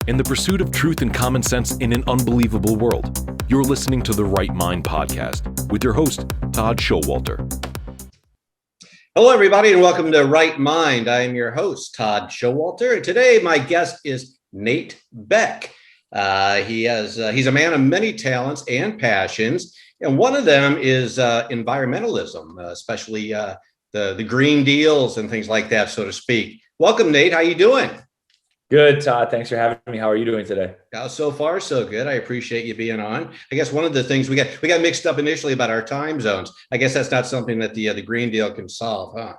in the pursuit of truth and common sense in an unbelievable world. You're listening to the Right Mind podcast with your host, Todd Schowalter. Hello, everybody, and welcome to Right Mind. I am your host, Todd Schowalter, and today my guest is Nate Beck. He's a man of many talents and passions, and one of them is environmentalism, especially the green deals and things like that, so to speak. Welcome, Nate. How you doing? Good, Todd. Thanks for having me. How are you doing today? So far, so good. I appreciate you being on. I guess one of the things we got mixed up initially about our time zones. I guess that's not something that the Green Deal can solve, huh?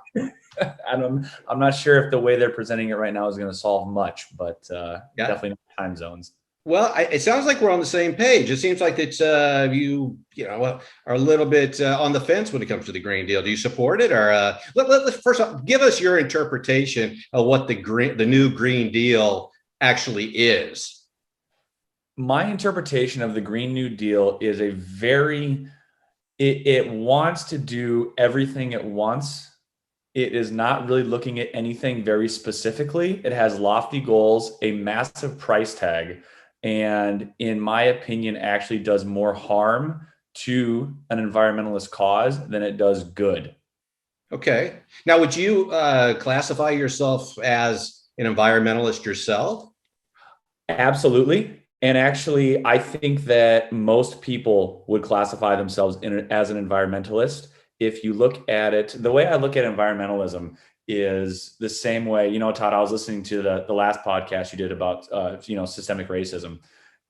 I'm not sure if the way they're presenting it right now is going to solve much, but definitely not time zones. Well, it sounds like we're on the same page. It seems like it's you are a little bit on the fence when it comes to the Green Deal. Do you support it, or let's first off, give us your interpretation of what the new Green Deal actually is? My interpretation of the Green New Deal is it wants to do everything at once. It is not really looking at anything very specifically. It has lofty goals, a massive price tag, and in my opinion, actually does more harm to an environmentalist cause than it does good. Okay. Now, would you classify yourself as an environmentalist yourself? Absolutely. And actually, I think that most people would classify themselves as an environmentalist. If you look at it, the way I look at environmentalism is the same way, Todd, I was listening to the last podcast you did about, systemic racism.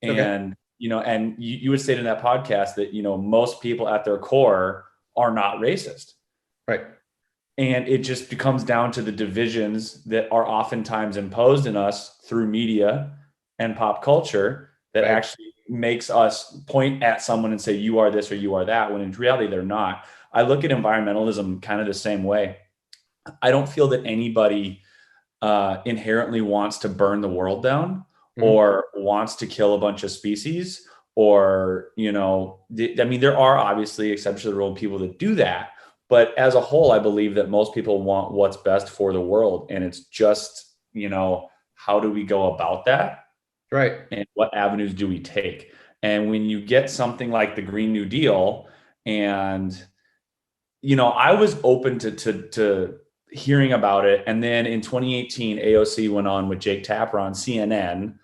And, okay. And you would state in that podcast that, most people at their core are not racist. Right. And it just comes down to the divisions that are oftentimes imposed in us through media and pop culture that right. actually makes us point at someone and say, you are this or you are that, when in reality, they're not. I look at environmentalism kind of the same way. I don't feel that anybody inherently wants to burn the world down or wants to kill a bunch of species or, there are obviously exceptions to the rule people that do that. But as a whole, I believe that most people want what's best for the world. And it's just, how do we go about that? Right. And what avenues do we take? And when you get something like the Green New Deal, and, I was open to hearing about it. And then in 2018, AOC went on with Jake Tapper on CNN,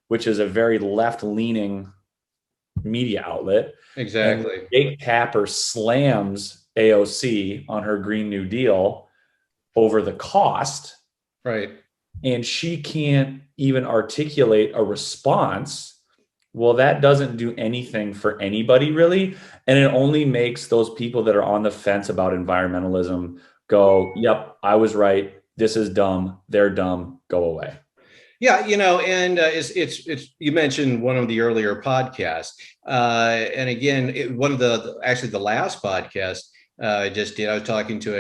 which is a very left-leaning media outlet. Exactly. And Jake Tapper slams AOC on her Green New Deal over the cost. Right. And she can't even articulate a response. Well, that doesn't do anything for anybody really. And it only makes those people that are on the fence about environmentalism go, yep, I was right. This is dumb. They're dumb. Go away. Yeah, and it's you mentioned one of the earlier podcasts, and again, one of the last podcast I just did. I was talking to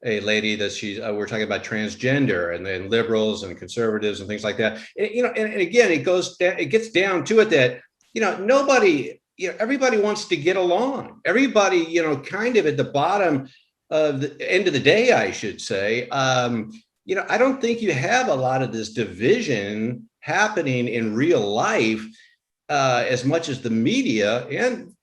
a lady that we're talking about transgender and then liberals and conservatives and things like that. And again, it gets down to it that nobody, everybody wants to get along. Everybody, kind of at the bottom of the end of the day, I should say. I don't think you have a lot of this division happening in real life as much as the media and,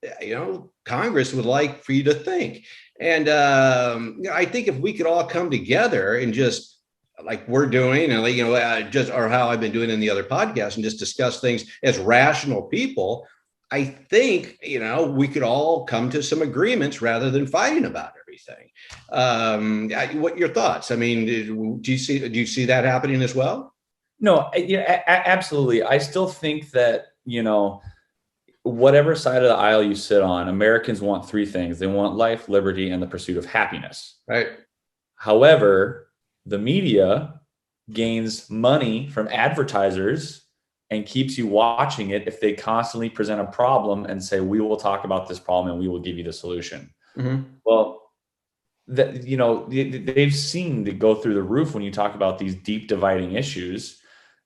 Congress would like for you to think. And I think if we could all come together and just like we're doing and, or how I've been doing in the other podcasts and just discuss things as rational people, I think, we could all come to some agreements rather than fighting about everything. What your thoughts? I mean, do you see that happening as well? No, absolutely. I still think that, whatever side of the aisle you sit on, Americans want three things. They want life, liberty, and the pursuit of happiness. Right. However, the media gains money from advertisers and keeps you watching it if they constantly present a problem and say, we will talk about this problem and we will give you the solution. Mm-hmm. Well, they've seen to go through the roof when you talk about these deep dividing issues.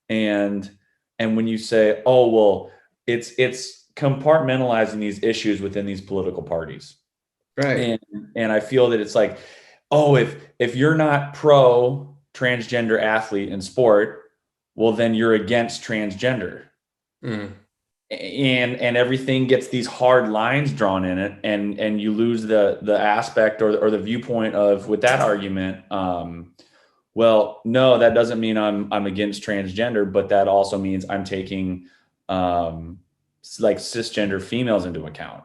And when you say, oh, well, it's compartmentalizing these issues within these political parties. Right. And I feel that it's like, oh, if you're not pro transgender athlete in sport, well, then you're against transgender. Mm. And everything gets these hard lines drawn in it, and you lose the aspect or the viewpoint of, with that argument, well, no, that doesn't mean I'm against transgender, but that also means I'm taking like cisgender females into account.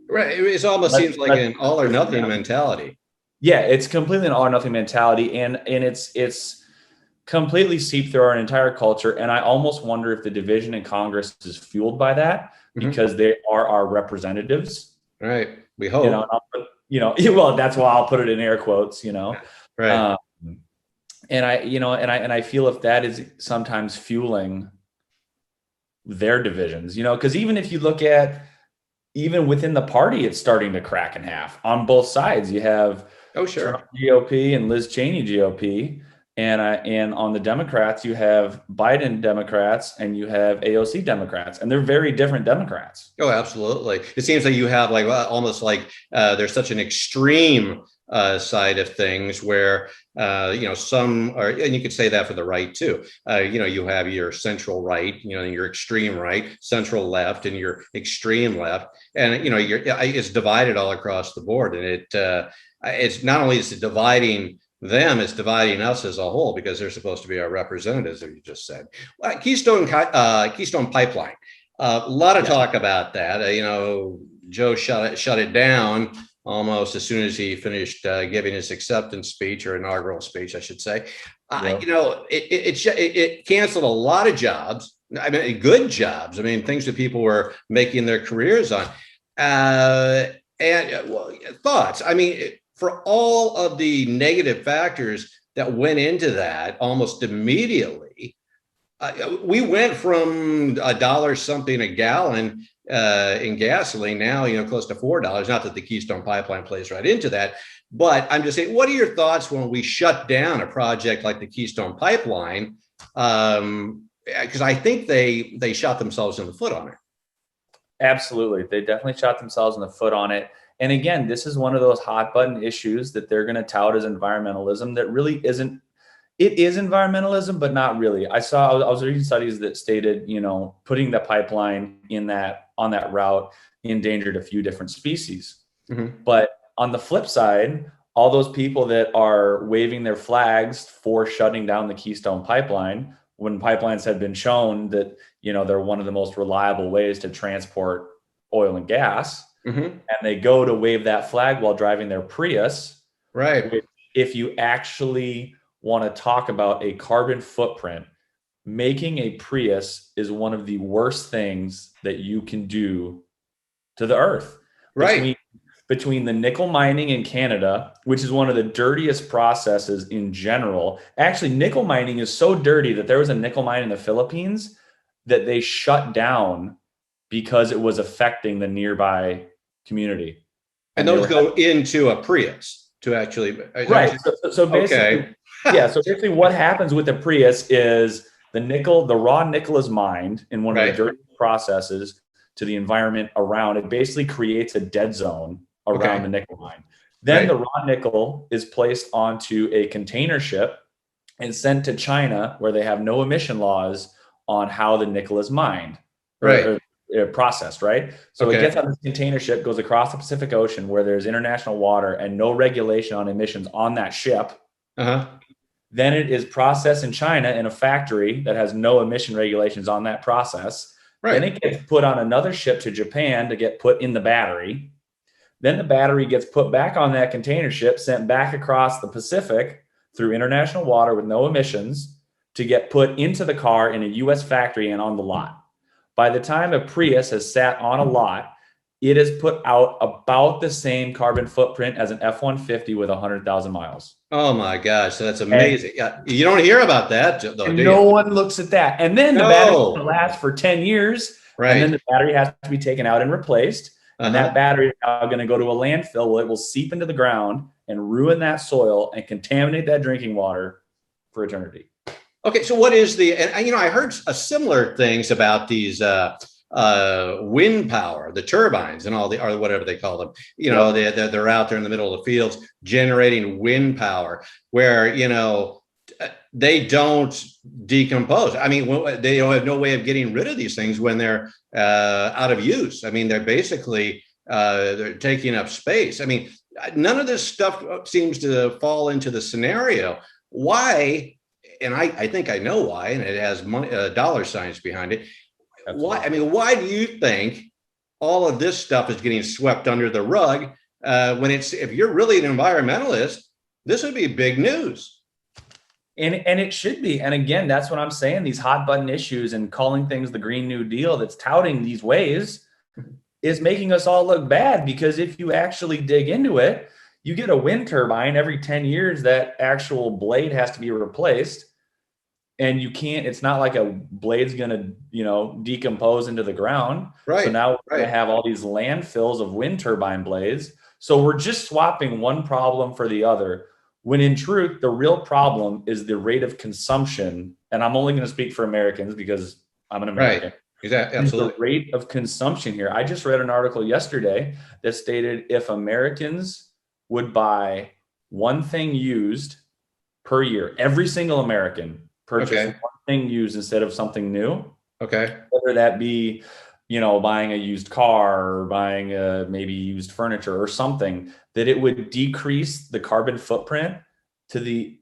Right. It almost seems like an all or nothing mentality. Yeah, it's completely an all or nothing mentality, and it's completely seeped through our entire culture. And I almost wonder if the division in Congress is fueled by that, because they are our representatives. Right. We hope. Well, that's why I'll put it in air quotes. Right. And I feel if that is sometimes fueling their divisions, because even if you look at, even within the party, it's starting to crack in half on both sides. You have Trump GOP and Liz Cheney GOP, and on the Democrats, you have Biden Democrats and you have AOC Democrats, and they're very different Democrats. Oh, absolutely. It seems like you have almost like there's such an extreme side of things where, some are, and you could say that for the right too. You have your central right, your extreme right, central left, and your extreme left. And, it's divided all across the board. And it's not only is it dividing them, it's dividing us as a whole, because they're supposed to be our representatives, as you just said. Keystone Pipeline. A lot of talk about that. Joe shut it down almost as soon as he finished giving his acceptance speech, or inaugural speech, I should say. It canceled a lot of jobs. I mean, good jobs. I mean, things that people were making their careers on. Thoughts. I mean, for all of the negative factors that went into that, almost immediately, we went from $1 something a gallon in gasoline, now close to $4. Not that the Keystone Pipeline plays right into that, but I'm just saying, what are your thoughts when we shut down a project like the Keystone Pipeline? Because I think they shot themselves in the foot on it. Absolutely, they definitely shot themselves in the foot on it. And again, this is one of those hot button issues that they're going to tout as environmentalism that really isn't. It is environmentalism, but not really. I was reading studies that stated, putting the pipeline on that route endangered a few different species. Mm-hmm. But on the flip side, all those people that are waving their flags for shutting down the Keystone Pipeline, when pipelines have been shown that, they're one of the most reliable ways to transport oil and gas, and they go to wave that flag while driving their Prius. Right. If you actually want to talk about a carbon footprint, making a Prius is one of the worst things that you can do to the earth. Right. Between the nickel mining in Canada, which is one of the dirtiest processes in general. Actually, nickel mining is so dirty that there was a nickel mine in the Philippines that they shut down because it was affecting the nearby community. And those go into a Prius to actually. Right. So basically, so basically what happens with the Prius is the raw nickel is mined in one of the dirtiest processes to the environment around. It basically creates a dead zone around the nickel mine. Then the raw nickel is placed onto a container ship and sent to China, where they have no emission laws on how the nickel is mined or processed, right? So it gets on this container ship, goes across the Pacific Ocean where there's international water and no regulation on emissions on that ship. Then it is processed in China in a factory that has no emission regulations on that process. Then it gets put on another ship to Japan to get put in the battery. Then the battery gets put back on that container ship, sent back across the Pacific through international water with no emissions to get put into the car in a US factory and on the lot. By the time a Prius has sat on a lot, it has put out about the same carbon footprint as an F-150 with 100,000 miles. Oh my gosh, that's amazing. You don't hear about that, though, do you? No one looks at that. And then the battery will last for 10 years. Right. And then the battery has to be taken out and replaced. And that battery is now going to go to a landfill where it will seep into the ground and ruin that soil and contaminate that drinking water for eternity. Okay, so what is and I heard similar things about these wind power, the turbines and all or whatever they call them. They're out there in the middle of the fields generating wind power, where they don't decompose. I mean, they don't have no way of getting rid of these things when they're out of use. I mean, they're basically they're taking up space. I mean, none of this stuff seems to fall into the scenario. Why? And I think I know why, and it has money, dollar signs behind it. Absolutely. Why? I mean, why do you think all of this stuff is getting swept under the rug when if you're really an environmentalist, this would be big news. And it should be. And again, that's what I'm saying. These hot button issues and calling things the Green New Deal that's touting these ways is making us all look bad, because if you actually dig into it, you get a wind turbine every 10 years, that actual blade has to be replaced. And you can't, it's not like a blade's going to, decompose into the ground. Right. So now we're going to have all these landfills of wind turbine blades. So we're just swapping one problem for the other, when in truth, the real problem is the rate of consumption. And I'm only going to speak for Americans because I'm an American. Right. Exactly. Absolutely. The rate of consumption here. I just read an article yesterday that stated if Americans would buy one thing used per year, every single American purchase one thing used instead of something new. Okay. Whether that be, buying a used car or buying maybe used furniture or something, that it would decrease the carbon footprint to the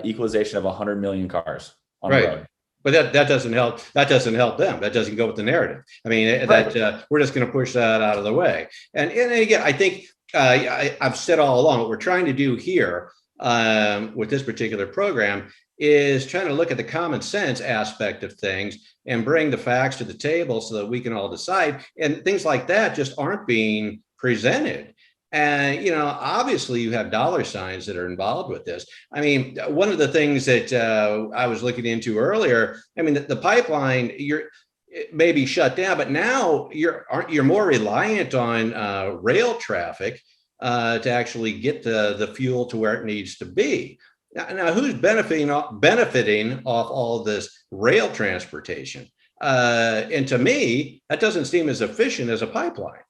equalization of 100 million cars on the road. But that doesn't help. That doesn't help them. That doesn't go with the narrative. I mean, that we're just going to push that out of the way. And again, I think I've said all along, what we're trying to do here with this particular program is trying to look at the common sense aspect of things and bring the facts to the table so that we can all decide. And things like that just aren't being presented. And, obviously you have dollar signs that are involved with this. I mean, one of the things that I was looking into earlier, I mean, the pipeline, it may be shut down, but now you're more reliant on rail traffic to actually get the fuel to where it needs to be. Now, who's benefiting off all this rail transportation? And to me, that doesn't seem as efficient as a pipeline.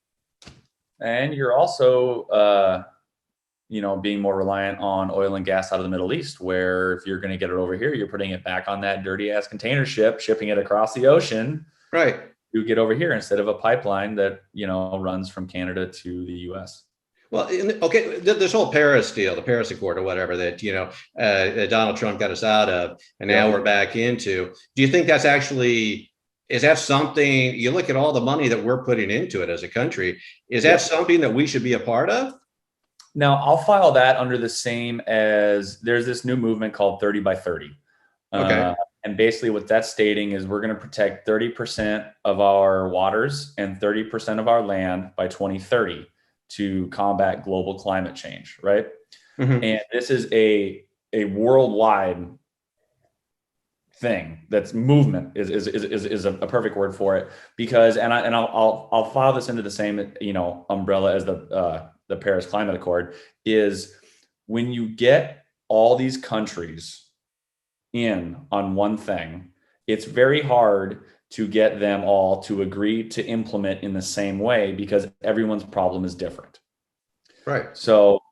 And you're also, being more reliant on oil and gas out of the Middle East, where if you're going to get it over here, you're putting it back on that dirty ass container ship, shipping it across the ocean. Right. You get over here instead of a pipeline that, runs from Canada to the U.S. Well, this whole Paris deal, the Paris Accord or whatever that, Donald Trump got us out of, and now we're back into. Do you think that's actually, is that something, you look at all the money that we're putting into it as a country, is that something that we should be a part of? Now, I'll file that under the same as, there's this new movement called 30 by 30. Okay. And basically what that's stating is we're going to protect 30% of our waters and 30% of our land by 2030 to combat global climate change, right? Mm-hmm. And this is a worldwide thing. That's movement is a perfect word for it, because I'll file this into the same umbrella as the Paris Climate Accord. Is when you get all these countries in on one thing, it's very hard to get them all to agree to implement in the same way, because everyone's problem is different. Right. So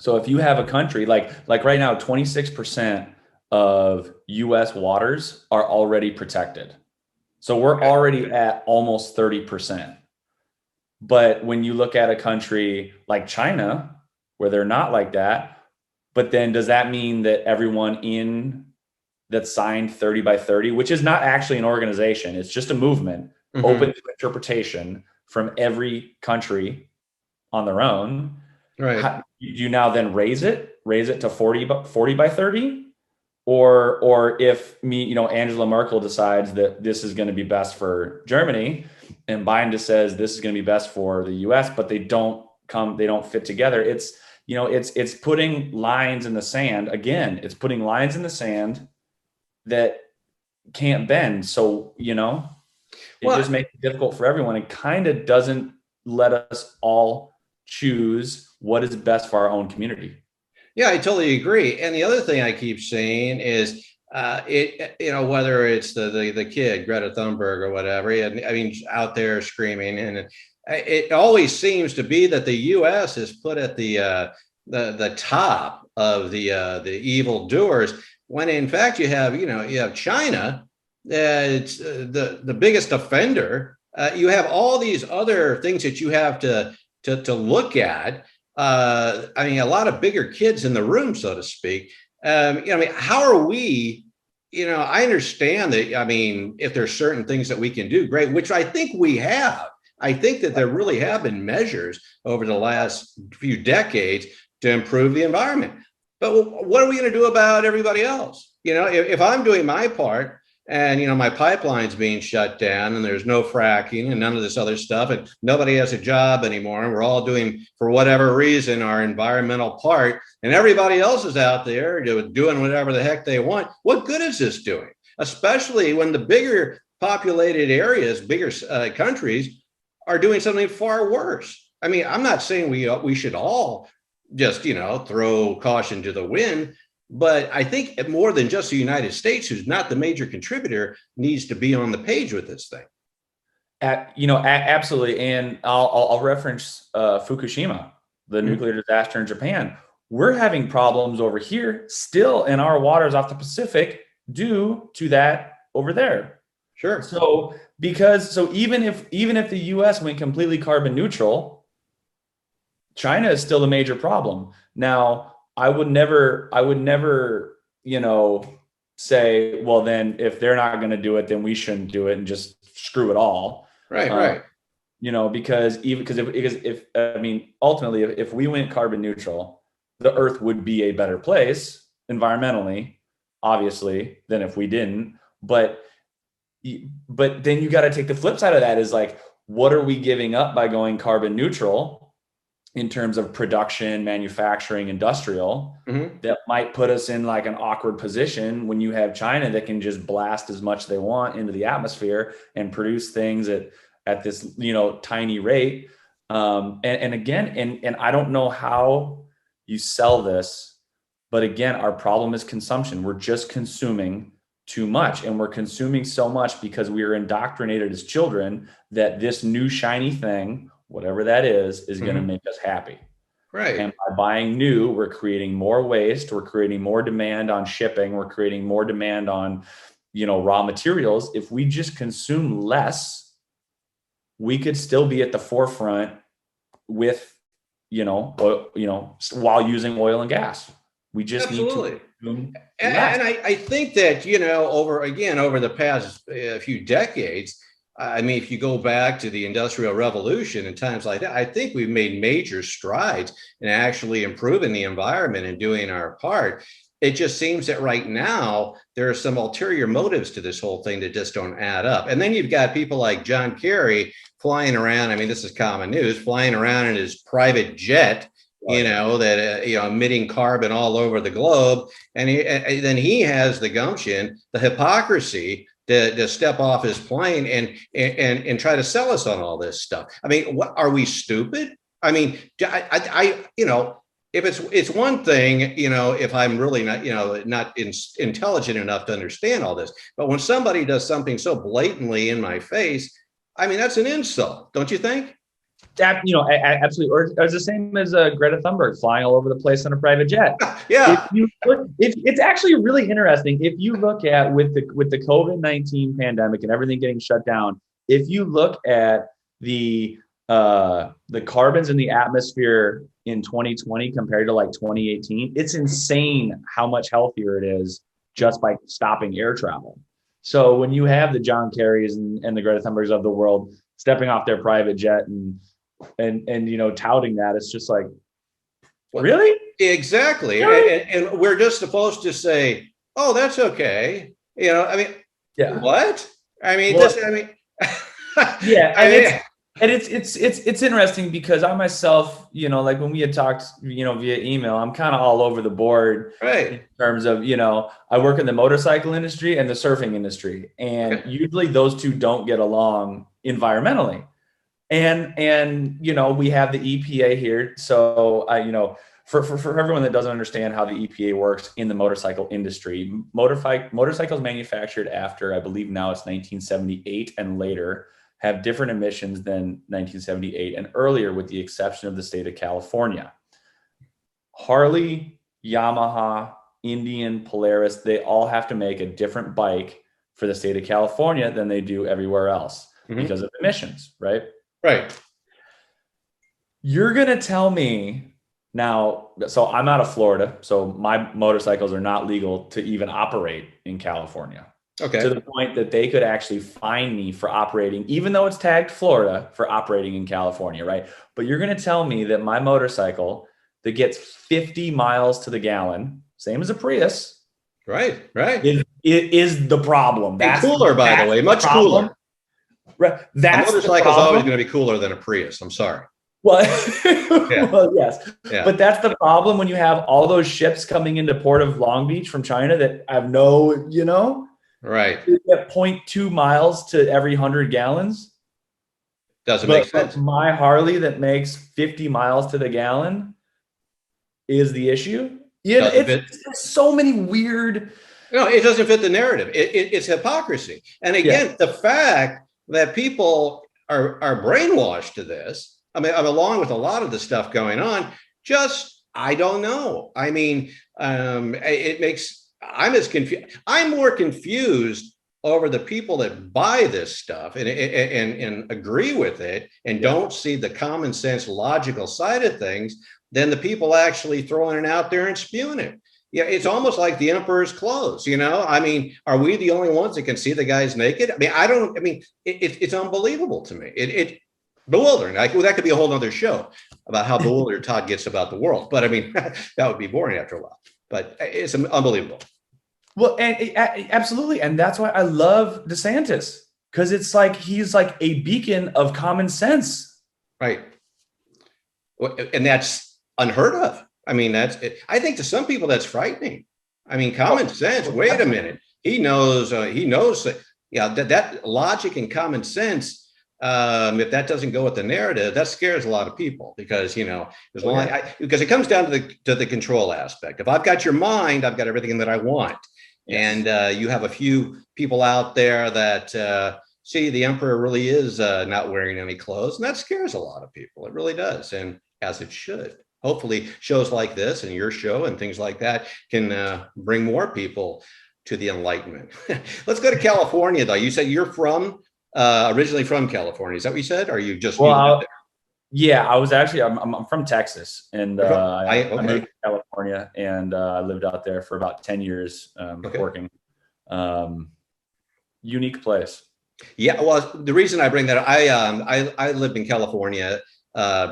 if you have a country like right now, 26% of US waters are already protected. So we're already at almost 30%. But when you look at a country like China, where they're not like that, but then does that mean that everyone that signed 30 by 30, which is not actually an organization, it's just a movement, open to interpretation from every country on their own. Right. Do you now then raise it to 40 by 30? Or if Angela Merkel decides that this is going to be best for Germany, and Biden just says this is going to be best for the US, but they don't fit together. It's putting lines in the sand. Again, it's putting lines in the sand that can't bend. So, just makes it difficult for everyone. It kind of doesn't let us all choose what is best for our own community. Yeah, I totally agree. And the other thing I keep saying is, whether it's the kid, Greta Thunberg or whatever, and I mean, out there screaming, and it always seems to be that the U.S. is put at the top of the evildoers. when in fact you have China, it's the biggest offender. You have all these other things that you have to look at. I mean, a lot of bigger kids in the room, so to speak. I mean, how are we? I understand that. I mean, if there's certain things that we can do, great, which I think we have. I think that there really have been measures over the last few decades to improve the environment. But what are we going to do about everybody else? If I'm doing my part and, my pipeline's being shut down and there's no fracking and none of this other stuff and nobody has a job anymore and we're all doing, for whatever reason, our environmental part and everybody else is out there doing whatever the heck they want, what good is this doing? Especially when the bigger populated areas, bigger countries are doing something far worse. I mean, I'm not saying we should all just, throw caution to the wind. But I think more than just the United States, who's not the major contributor, needs to be on the page with this thing. Absolutely. And I'll reference Fukushima, the nuclear disaster in Japan. We're having problems over here still in our waters off the Pacific due to that over there. Sure. So even if the US went completely carbon neutral, China is still a major problem. Now, I would never, say, well, then if they're not going to do it, then we shouldn't do it and just screw it all. Right. Because ultimately, if we went carbon neutral, the Earth would be a better place environmentally, obviously, than if we didn't. But then you got to take the flip side of that is like, what are we giving up by going carbon neutral in terms of production, manufacturing, industrial, that might put us in like an awkward position when you have China that can just blast as much they want into the atmosphere and produce things at this, tiny rate. And again, I don't know how you sell this, but again, our problem is consumption. We're just consuming too much, and we're consuming so much because we are indoctrinated as children that this new shiny thing, whatever that is going to make us happy. Right. And by buying new, we're creating more waste. We're creating more demand on shipping. We're creating more demand on, raw materials. If we just consume less, we could still be at the forefront with, while using oil and gas. We just Absolutely. need to consume and I think that, over the past few decades, I mean, if you go back to the Industrial Revolution and times like that, I think we've made major strides in actually improving the environment and doing our part. It just seems that right now there are some ulterior motives to this whole thing that just don't add up. And then you've got people like John Kerry flying around. I mean, this is common news, flying around in his private jet, emitting carbon all over the globe. And then he has the gumption, the hypocrisy to step off his plane and try to sell us on all this stuff. I mean, what are we stupid? I mean, if it's one thing, if I'm really not intelligent enough to understand all this, but when somebody does something so blatantly in my face, I mean, that's an insult, don't you think? Absolutely. Or it's the same as Greta Thunberg flying all over the place on a private jet. Yeah. It's actually really interesting. If you look at with the COVID-19 pandemic and everything getting shut down, if you look at the carbons in the atmosphere in 2020 compared to like 2018, it's insane how much healthier it is just by stopping air travel. So when you have the John Kerrys and the Greta Thunbergs of the world stepping off their private jet and touting that, it's just like, really? Exactly. Really? And we're just supposed to say, oh, that's okay. What? I mean, it's interesting because I myself, like when we had talked, via email, I'm kind of all over the board, right, in terms of, I work in the motorcycle industry and the surfing industry, and usually those two don't get along environmentally. And we have the EPA here. So, for everyone that doesn't understand how the EPA works in the motorcycle industry, motorcycles manufactured after, I believe now it's 1978 and later, have different emissions than 1978 and earlier, with the exception of the state of California. Harley, Yamaha, Indian, Polaris, they all have to make a different bike for the state of California than they do everywhere else because of emissions, right? Right. You're going to tell me now, so I'm out of Florida, so my motorcycles are not legal to even operate in California. Okay. To the point that they could actually fine me for operating, even though it's tagged Florida, for operating in California, right? But you're going to tell me that my motorcycle that gets 50 miles to the gallon, same as a Prius, Right. is the problem. That's cooler, by the way, much cooler. Right. That's a motorcycle is always going to be cooler than a Prius. I'm sorry. Well, well, yes, but that's the problem when you have all those ships coming into Port of Long Beach from China that have no, right, at 0.2 miles to every 100 gallons. Doesn't make sense. My Harley that makes 50 miles to the gallon is the issue. Yeah, there's so many weird. No, it doesn't fit the narrative. It's hypocrisy. And again, the fact that people are brainwashed to this. I mean, along with a lot of the stuff going on, I don't know. I mean, I'm more confused over the people that buy this stuff and agree with it and don't see the common sense, logical side of things than the people actually throwing it out there and spewing it. Yeah, it's almost like the emperor's clothes, I mean, are we the only ones that can see the guys naked? I mean, it's unbelievable to me. It bewildering. That could be a whole nother show about how bewildered Todd gets about the world. But I mean, that would be boring after a while. But it's unbelievable. Well, and absolutely. And that's why I love DeSantis, because it's like he's like a beacon of common sense. Right. And that's unheard of. I mean, I think to some people that's frightening. I mean, common sense. Wait a minute. He knows that logic and common sense. If that doesn't go with the narrative, that scares a lot of people because, because it comes down to the control aspect. If I've got your mind, I've got everything that I want. Yes. And you have a few people out there that see the emperor really is not wearing any clothes. And that scares a lot of people. It really does. And as it should. Hopefully shows like this and your show and things like that can bring more people to the enlightenment. Let's go to California, though. You said you're originally from California. Is that what you said? Or are you just yeah, I was actually I'm from Texas, and I moved to California, and I lived out there for about 10 years working. Unique place. Yeah, well, the reason I bring that up, I lived in California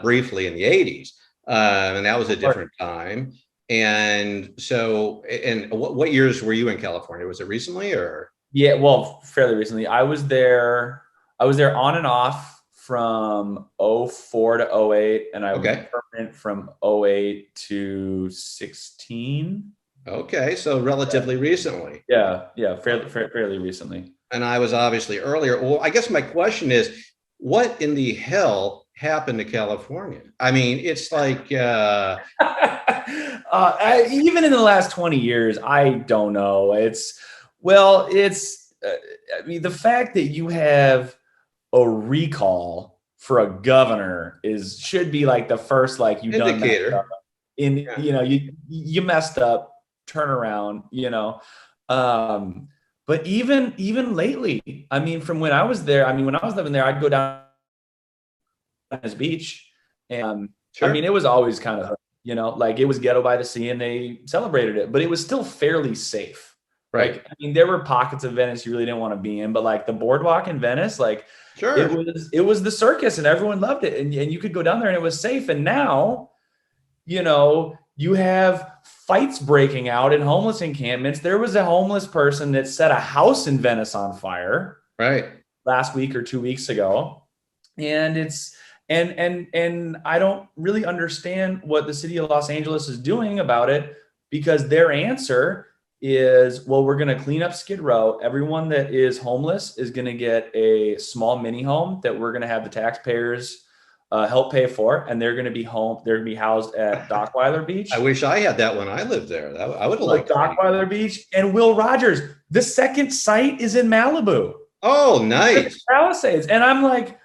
briefly in the 80s, and that was a different time. And so, and what years were you in California? Was it recently or? Yeah, well, fairly recently. I was there on and off from 04 to 08, and I was permanent from 08 to 16. Okay, so relatively recently. Yeah, fairly recently. And I was obviously earlier. Well, I guess my question is, what in the hell happened to California? I mean, it's like even in the last 20 years, I don't know. I mean, the fact that you have a recall for a governor should be like the first, like you done messed up. You messed up, turn around, but even lately, I mean, from when I was there, when I was living there, I'd go down to Venice Beach, and I mean, it was always kind of, like it was ghetto by the sea and they celebrated it, but it was still fairly safe. Right. Like, I mean, there were pockets of Venice you really didn't want to be in, but like the boardwalk in Venice, like it was the circus and everyone loved it. And you could go down there and it was safe. And now, you have fights breaking out in homeless encampments. There was a homeless person that set a house in Venice on fire last week or 2 weeks ago. And and I don't really understand what the city of Los Angeles is doing about it, because their answer is, well, we're going to clean up Skid Row. Everyone that is homeless is going to get a small mini home that we're going to have the taxpayers help pay for, and they're going to be housed at Dockweiler Beach. I wish I had that when I lived there. I would have liked Dockweiler Beach. And Will Rogers, the second site is in Malibu. Oh, nice. Palisades. And I'm like,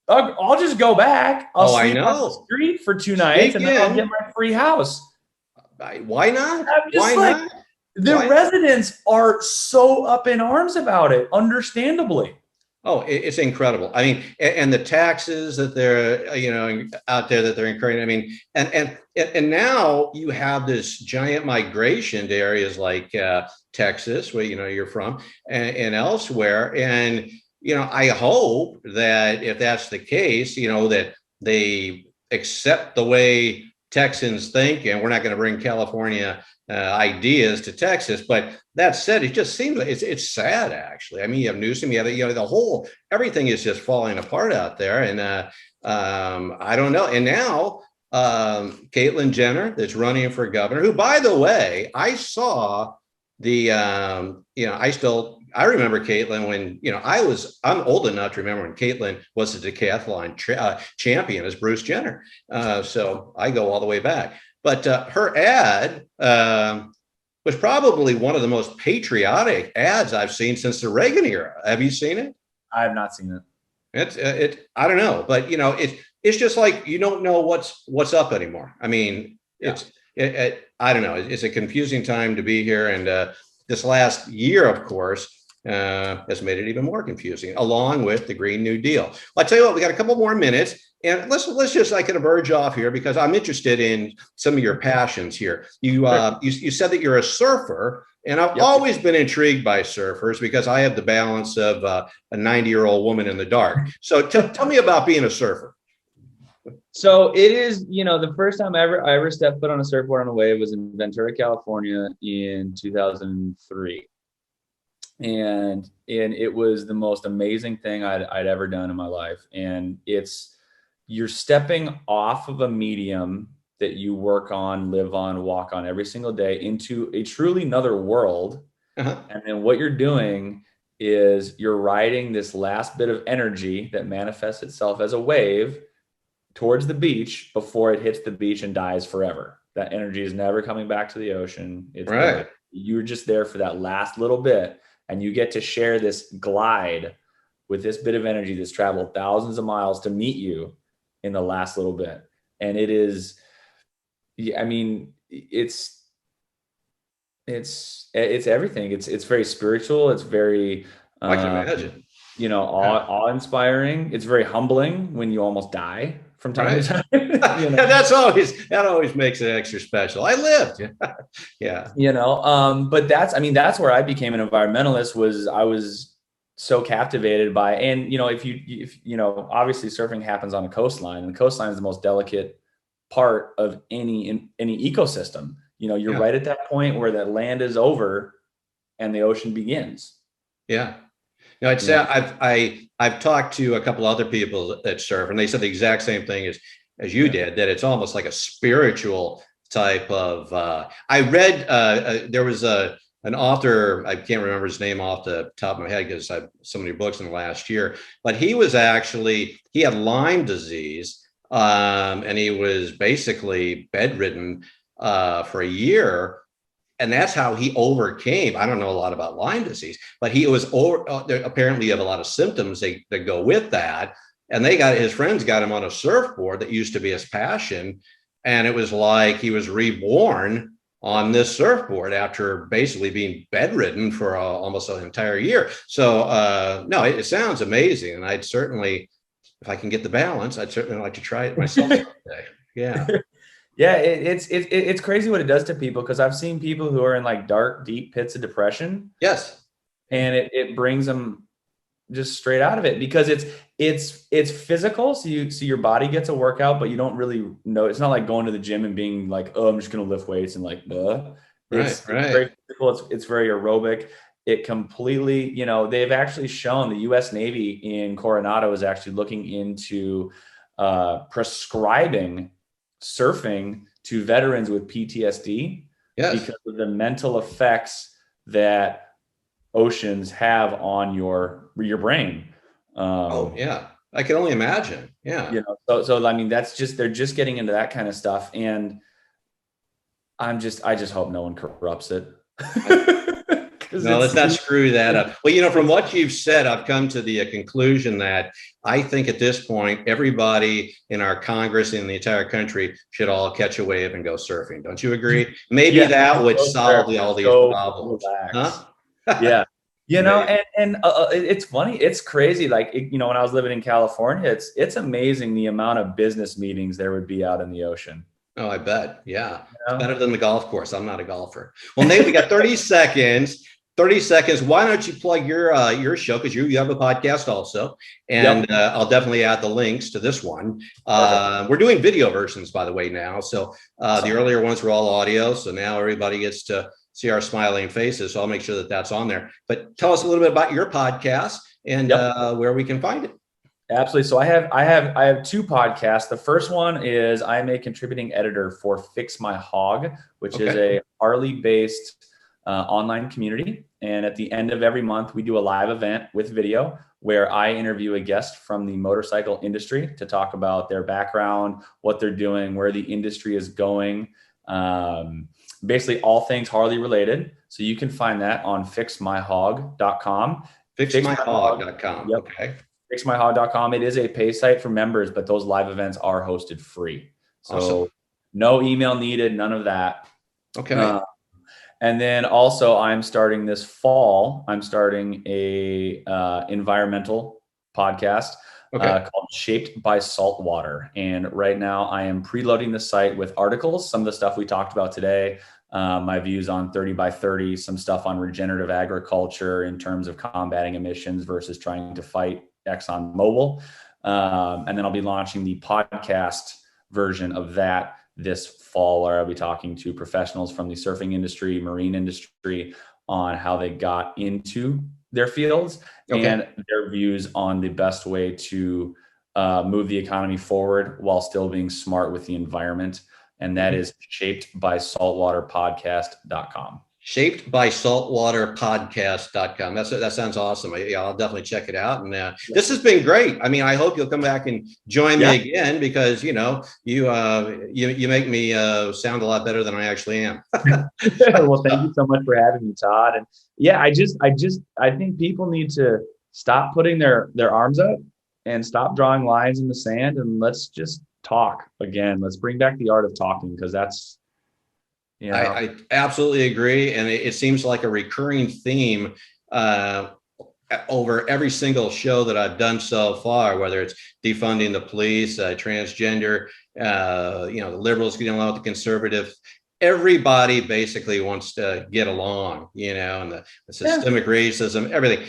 I'll just go back. I'll sleep on the street for 2 nights, and then I'll get my free house. Why not? I'm just The residents are so up in arms about it, understandably. Oh, it's incredible. I mean, and the taxes that they're, out there that they're incurring. I mean, and now you have this giant migration to areas like Texas, where, you're from, and elsewhere. And, I hope that if that's the case, that they accept the way Texans think, and we're not going to bring California ideas to Texas. But that said, it just seems like it's sad, actually. I mean, you have Newsom, you have the whole, everything is just falling apart out there. And I don't know. And now Caitlyn Jenner, that's running for governor, who, by the way, I saw the, I remember Caitlyn when, I'm old enough to remember when Caitlyn was a decathlon champion as Bruce Jenner. So I go all the way back. But her ad was probably one of the most patriotic ads I've seen since the Reagan era. Have you seen it? I have not seen it. I don't know, but it's just like you don't know what's up anymore. I mean, I don't know. It's a confusing time to be here, and this last year, of course, has made it even more confusing, along with the Green New Deal. Well, I tell you what, we got a couple more minutes. And let's just, I can verge off here because I'm interested in some of your passions here. You said that you're a surfer, and I've always been intrigued by surfers because I have the balance of a 90-year-old woman in the dark. So tell me about being a surfer. So it is, the first time I ever stepped foot on a surfboard on a wave was in Ventura, California in 2003. And it was the most amazing thing I'd ever done in my life. And you're stepping off of a medium that you work on, live on, walk on every single day into a truly another world. Uh-huh. And then what you're doing is you're riding this last bit of energy that manifests itself as a wave towards the beach before it hits the beach and dies forever. That energy is never coming back to the ocean. It's right. You're just there for that last little bit, and you get to share this glide with this bit of energy that's traveled thousands of miles to meet you in the last little bit. And it is, I mean, it's everything. It's very spiritual. It's very, I can imagine, awe-inspiring. It's very humbling when you almost die from time to time. That always makes it extra special. I lived. Yeah. But that's where I became an environmentalist. I was so captivated by, and if obviously surfing happens on a coastline, and the coastline is the most delicate part of any ecosystem. You're right at that point where that land is over and the ocean begins. Yeah. No, I'd say I've talked to a couple other people that surf, and they said the exact same thing as you did, that it's almost like a spiritual type of, I read, there was an author, I can't remember his name off the top of my head because I've so many books in the last year, but he had Lyme disease, and he was basically bedridden for a year. And that's how he overcame. I don't know a lot about Lyme disease, but he was apparently you have a lot of symptoms that go with that. And his friends got him on a surfboard that used to be his passion. And it was like he was reborn on this surfboard after basically being bedridden for almost an entire year. So no, it sounds amazing. And I'd certainly, if I can get the balance, I'd certainly like to try it myself someday. Yeah. Yeah, it's crazy what it does to people, because I've seen people who are in like dark, deep pits of depression. Yes. And it brings them just straight out of it, because it's physical. So your body gets a workout, but you don't really know. It's not like going to the gym and being like, oh, I'm just going to lift weights and like, It's very physical. It's very aerobic. It completely, they've actually shown, the U.S. Navy in Coronado is actually looking into prescribing surfing to veterans with PTSD, because of the mental effects that oceans have on your brain. I can only imagine. Yeah. So I mean, they're just getting into that kind of stuff. And I just hope no one corrupts it. No, let's not screw that up. Well, from what you've said, I've come to the conclusion that I think at this point, everybody in our Congress and the entire country should all catch a wave and go surfing. Don't you agree? Maybe that would solve all these problems. Huh? Yeah. And it's funny. It's crazy. Like, when I was living in California, it's amazing the amount of business meetings there would be out in the ocean. Oh, I bet. Yeah. It's better than the golf course. I'm not a golfer. Well, Nate, we got 30 seconds. 30 seconds. Why don't you plug your show? Because you have a podcast also. And I'll definitely add the links to this one. We're doing video versions, by the way, now. So the earlier ones were all audio. So now everybody gets to see our smiling faces. So I'll make sure that that's on there. But tell us a little bit about your podcast and where we can find it. Absolutely. So I have two podcasts. The first one is I'm a contributing editor for Fix My Hog, which is a Harley-based online community. And at the end of every month, we do a live event with video where I interview a guest from the motorcycle industry to talk about their background, what they're doing, where the industry is going. Basically all things Harley related. So you can find that on fixmyhog.com. Fixmyhog.com. Yep. Okay. Fixmyhog.com. It is a pay site for members, but those live events are hosted free. So awesome. No email needed, none of that. Okay. And then also I'm starting this fall, a environmental podcast called Shaped by Saltwater. And right now I am preloading the site with articles, some of the stuff we talked about today, my views on 30 by 30, some stuff on regenerative agriculture in terms of combating emissions versus trying to fight ExxonMobil. And then I'll be launching the podcast version of that this fall, where I'll be talking to professionals from the surfing industry, marine industry on how they got into their fields and their views on the best way to move the economy forward while still being smart with the environment. And that is shapedbysaltwaterpodcast.com. Shapedbysaltwaterpodcast.com. That sounds awesome. I'll definitely check it out. And this has been great. I mean, I hope you'll come back and join me again, because you make me sound a lot better than I actually am. Well, thank you so much for having me, Todd. And I think people need to stop putting their arms up and stop drawing lines in the sand, and let's just talk again. Let's bring back the art of talking, because that's, I absolutely agree. And it seems like a recurring theme over every single show that I've done so far, whether it's defunding the police, transgender, the liberals getting along with the conservative. Everybody basically wants to get along, and the systemic racism, everything.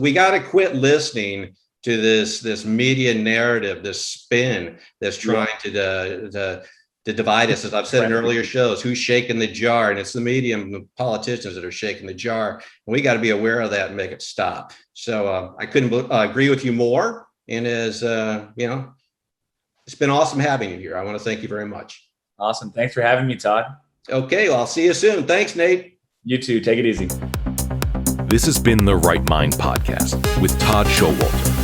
We got to quit listening to this media narrative, this spin that's trying to divide us. As I've said in earlier shows, who's shaking the jar? And it's the media and the politicians that are shaking the jar. And we got to be aware of that and make it stop. So I couldn't agree with you more. And as it's been awesome having you here. I want to thank you very much. Awesome. Thanks for having me, Todd. Okay, well, I'll see you soon. Thanks, Nate. You too. Take it easy. This has been the Right Mind Podcast with Todd Schowalter.